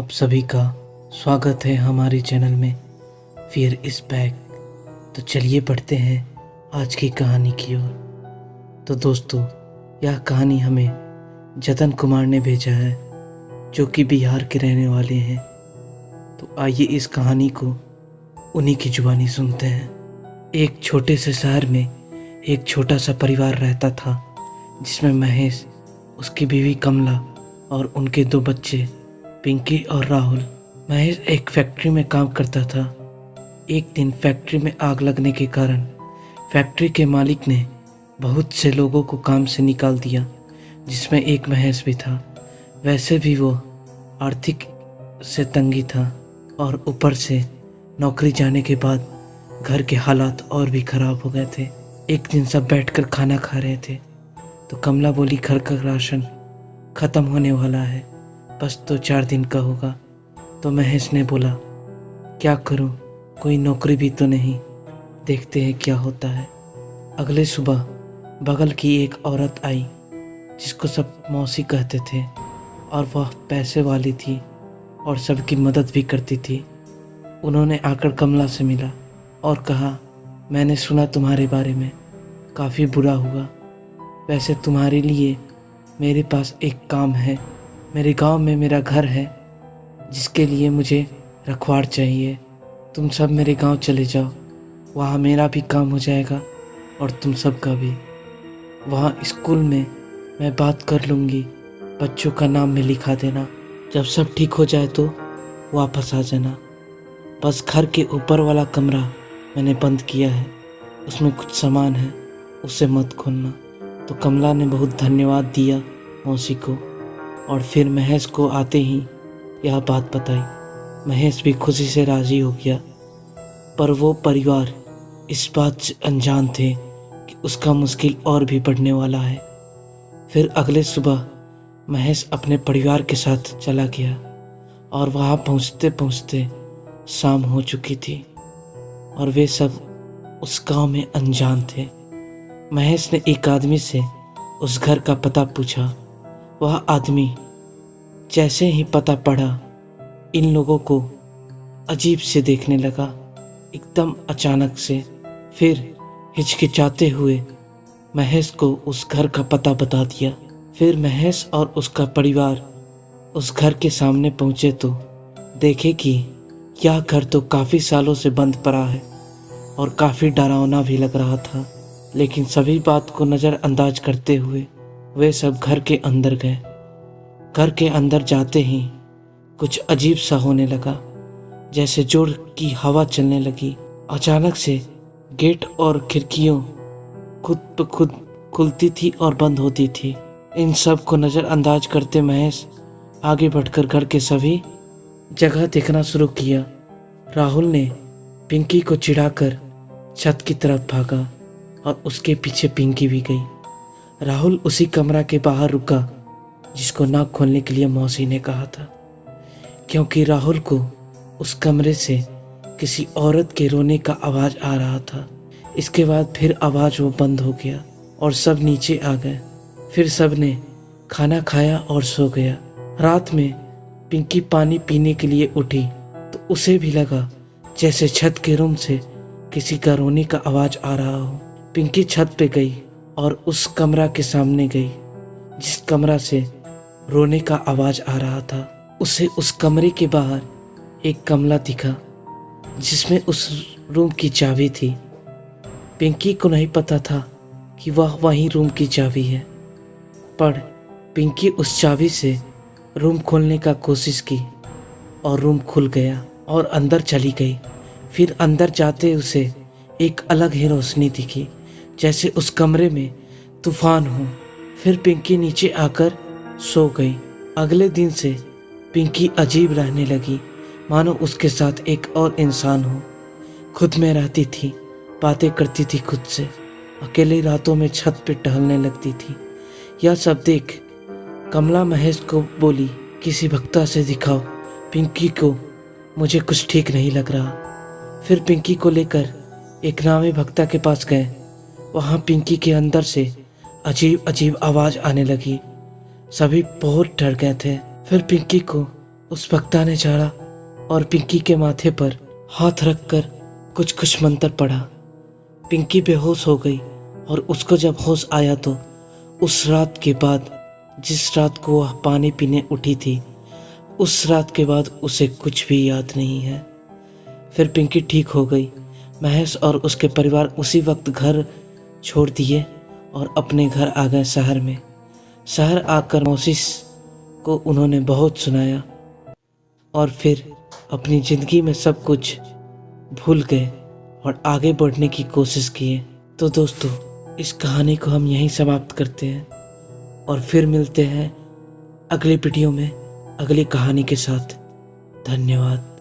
आप सभी का स्वागत है हमारे चैनल में फिर इस बैक। तो चलिए बढ़ते हैं आज की कहानी की ओर। तो दोस्तों, यह कहानी हमें जतन कुमार ने भेजा है, जो कि बिहार के रहने वाले हैं। तो आइए इस कहानी को उन्हीं की जुबानी सुनते हैं। एक छोटे से शहर में एक छोटा सा परिवार रहता था, जिसमें महेश, उसकी बीवी कमला और उनके 2 बच्चे पिंकी और राहुल। महेश एक फैक्ट्री में काम करता था। एक दिन फैक्ट्री में आग लगने के कारण फैक्ट्री के मालिक ने बहुत से लोगों को काम से निकाल दिया, जिसमें एक महेश भी था। वैसे भी वो आर्थिक से तंगी था और ऊपर से नौकरी जाने के बाद घर के हालात और भी खराब हो गए थे। एक दिन सब बैठकर खाना खा रहे थे तो कमला बोली, घर का राशन ख़त्म होने वाला है, बस 2-4 दिन का होगा। तो महेश ने बोला, क्या करूं, कोई नौकरी भी तो नहीं, देखते हैं क्या होता है। अगले सुबह बगल की एक औरत आई, जिसको सब मौसी कहते थे, और वह पैसे वाली थी और सबकी मदद भी करती थी। उन्होंने आकर कमला से मिला और कहा, मैंने सुना तुम्हारे बारे में, काफ़ी बुरा हुआ। वैसे तुम्हारे लिए मेरे पास एक काम है। मेरे गांव में मेरा घर है, जिसके लिए मुझे रखवाड़ चाहिए। तुम सब मेरे गांव चले जाओ, वहाँ मेरा भी काम हो जाएगा और तुम सब का भी। वहाँ स्कूल में मैं बात कर लूँगी, बच्चों का नाम में लिखा देना। जब सब ठीक हो जाए तो वापस आ जाना। बस घर के ऊपर वाला कमरा मैंने बंद किया है, उसमें कुछ सामान है, उसे मत खोलना। तो कमला ने बहुत धन्यवाद दिया मौसी को, और फिर महेश को आते ही यह बात बताई। महेश भी खुशी से राजी हो गया, पर वो परिवार इस बात से अनजान थे कि उसका मुश्किल और भी बढ़ने वाला है। फिर अगले सुबह महेश अपने परिवार के साथ चला गया और वहाँ पहुँचते पहुँचते शाम हो चुकी थी और वे सब उस गांव में अनजान थे। महेश ने एक आदमी से उस घर का पता पूछा। वह आदमी जैसे ही पता पढ़ा, इन लोगों को अजीब से देखने लगा, एकदम अचानक से। फिर हिचकिचाते हुए महेश को उस घर का पता बता दिया। फिर महेश और उसका परिवार उस घर के सामने पहुंचे तो देखे कि यह घर तो काफ़ी सालों से बंद पड़ा है और काफ़ी डरावना भी लग रहा था। लेकिन सभी बात को नज़रअंदाज करते हुए वे सब घर के अंदर गए। घर के अंदर जाते ही कुछ अजीब सा होने लगा, जैसे जोर की हवा चलने लगी। अचानक से गेट और खिड़कियों खुद ब खुद खुलती थी और बंद होती थी। इन सब को नज़रअंदाज करते महेश आगे बढ़कर घर के सभी जगह देखना शुरू किया। राहुल ने पिंकी को चिढ़ाकर छत की तरफ भागा और उसके पीछे पिंकी भी गई। राहुल उसी कमरा के बाहर रुका जिसको ना खोलने के लिए मौसी ने कहा था, क्योंकि राहुल को उस कमरे से किसी औरत के रोने का आवाज़ आ रहा था। इसके बाद फिर आवाज़ वो बंद हो गया और सब नीचे आ गए। फिर सब ने खाना खाया और सो गया। रात में पिंकी पानी पीने के लिए उठी तो उसे भी लगा जैसे छत के रूम से किसी का रोने का आवाज़ आ रहा हो। पिंकी छत पे गई और उस कमरा के सामने गई जिस कमरा से रोने का आवाज़ आ रहा था। उसे उस कमरे के बाहर एक गमला दिखा जिसमें उस रूम की चाबी थी। पिंकी को नहीं पता था कि वह वही रूम की चाबी है, पर पिंकी उस चाबी से रूम खोलने का कोशिश की और रूम खुल गया और अंदर चली गई। फिर अंदर जाते उसे एक अलग ही रोशनी दिखी, जैसे उस कमरे में तूफान हो। फिर पिंकी नीचे आकर सो गई। अगले दिन से पिंकी अजीब रहने लगी, मानो उसके साथ एक और इंसान हो। खुद में रहती थी, बातें करती थी खुद से, अकेले रातों में छत पे टहलने लगती थी। यह सब देख कमला महेश को बोली, किसी भक्ता से दिखाओ पिंकी को, मुझे कुछ ठीक नहीं लग रहा। फिर पिंकी को लेकर एक नामी भक्ता के पास गए। वहाँ पिंकी के अंदर से अजीब अजीब आवाज़ आने लगी। सभी बहुत डर गए थे। फिर पिंकी को उस वक्ता ने झाड़ा और पिंकी के माथे पर हाथ रखकर कुछ मंत्र पढ़ा। पिंकी बेहोश हो गई और उसको जब होश आया तो उस रात के बाद, जिस रात को वह पानी पीने उठी थी, उस रात के बाद उसे कुछ भी याद नहीं है। फिर पिंकी ठीक हो गई। महेश और उसके परिवार उसी वक्त घर छोड़ दिए और अपने घर आ गए शहर में। शहर आकर मौसी को उन्होंने बहुत सुनाया और फिर अपनी ज़िंदगी में सब कुछ भूल गए और आगे बढ़ने की कोशिश किए। तो दोस्तों, इस कहानी को हम यहीं समाप्त करते हैं और फिर मिलते हैं अगली वीडियो में अगली कहानी के साथ। धन्यवाद।